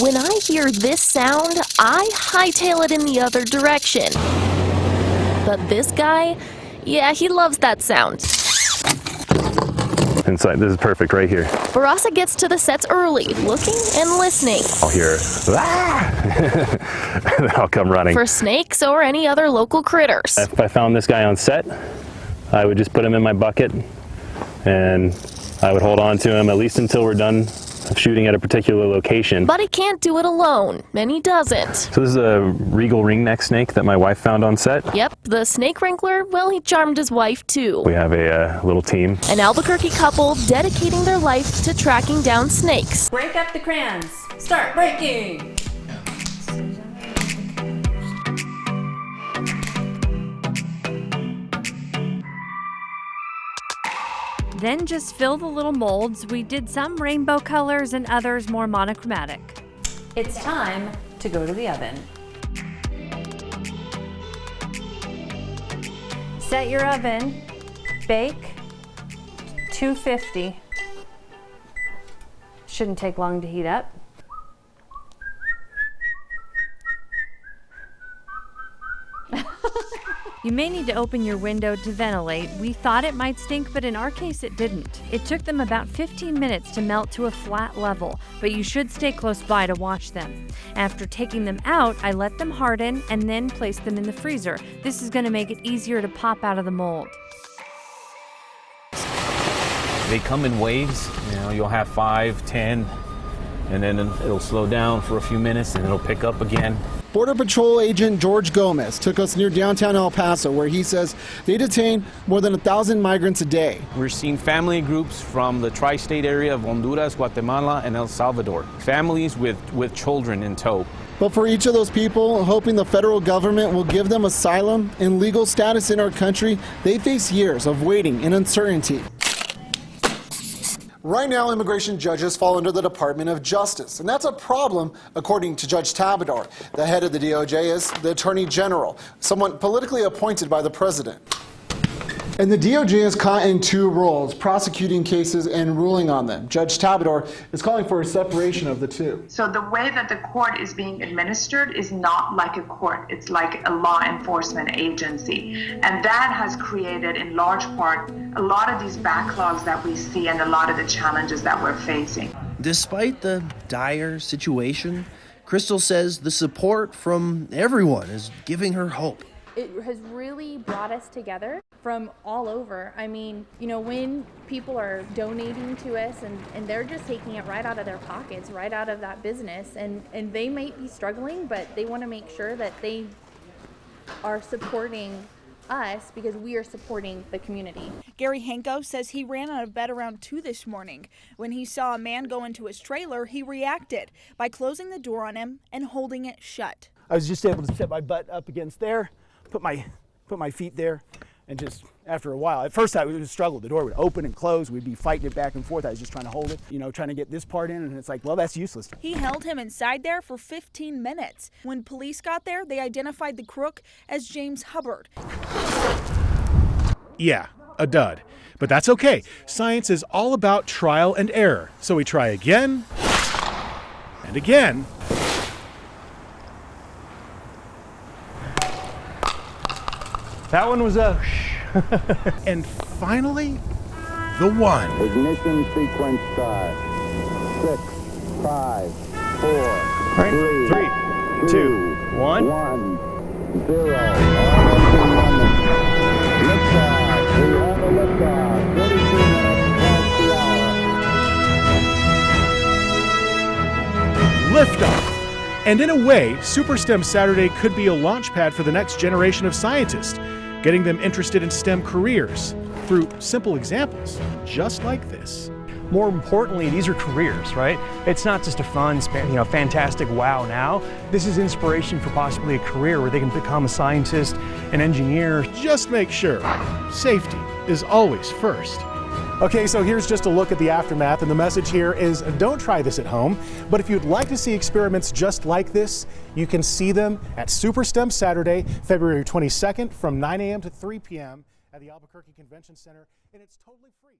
When I hear this sound, I hightail it in the other direction. But this guy, yeah, he loves that sound. Inside, this is perfect right here. Barasa gets to the sets early, looking and listening. I'll hear, ah! And then I'll come running. For snakes or any other local critters. If I found this guy on set, I would just put him in my bucket and I would hold on to him at least until we're done shooting at a particular location. But he can't do it alone, and he doesn't. So this is a regal ringneck snake that my wife found on set. Yep, the snake wrangler, well, he charmed his wife too. We have a little team. An Albuquerque couple dedicating their life to tracking down snakes. Break up the crayons. Start breaking. Then just fill the little molds. We did some rainbow colors and others more monochromatic. It's time to go to the oven. Set your oven, bake 250. Shouldn't take long to heat up. You may need to open your window to ventilate. We thought it might stink, but in our case it didn't. It took them about 15 minutes to melt to a flat level, but you should stay close by to watch them. After taking them out, I let them harden and then place them in the freezer. This is going to make it easier to pop out of the mold. They come in waves. You know, you'll have 5, 10, and then it'll slow down for a few minutes and it'll pick up again. Border Patrol agent George Gomez took us near downtown El Paso, where he says they detain more than 1,000 migrants a day. We're seeing family groups from the tri-state area of Honduras, Guatemala, and El Salvador. Families with children in tow. But for each of those people, hoping the federal government will give them asylum and legal status in our country, they face years of waiting and uncertainty. Right now, immigration judges fall under the Department of Justice, and that's a problem, according to Judge Tabador. The head of the DOJ is the Attorney General, someone politically appointed by the president. And the DOJ is caught in two roles, prosecuting cases and ruling on them. Judge Tabador is calling for a separation of the two. So the way that the court is being administered is not like a court. It's like a law enforcement agency. And that has created, in large part, a lot of these backlogs that we see and a lot of the challenges that we're facing. Despite the dire situation, Crystal says the support from everyone is giving her hope. It has really brought us together from all over. I mean, you know, when people are donating to us and they're just taking it right out of their pockets, right out of that business, and they might be struggling, but they want to make sure that they are supporting us because we are supporting the community. Gary Hanko says he ran out of bed around 2 this morning. When he saw a man go into his trailer, he reacted by closing the door on him and holding it shut. I was just able to set my butt up against there, put my feet there, and just after a while, at first I would struggle. The door would open and close. We'd be fighting it back and forth. I was just trying to hold it, you know, trying to get this part in, and it's like, well, that's useless. He held him inside there for 15 minutes. When police got there, they identified the crook as James Hubbard. Yeah, a dud. But that's okay. Science is all about trial and error. So we try again and again. That one was a and finally, the one. Ignition sequence start. 6, 5, 4, 3, 2, 1, 0. Liftoff. We have a liftoff. 32 minutes past the hour. Liftoff. And in a way, Super STEM Saturday could be a launch pad for the next generation of scientists, getting them interested in STEM careers through simple examples, just like this. More importantly, these are careers, right? It's not just a fun, fantastic wow now. This is inspiration for possibly a career where they can become a scientist, an engineer. Just make sure safety is always first. Okay, so here's just a look at the aftermath, and the message here is don't try this at home, but if you'd like to see experiments just like this, you can see them at Super STEM Saturday, February 22nd from 9 a.m. to 3 p.m. at the Albuquerque Convention Center, and it's totally free.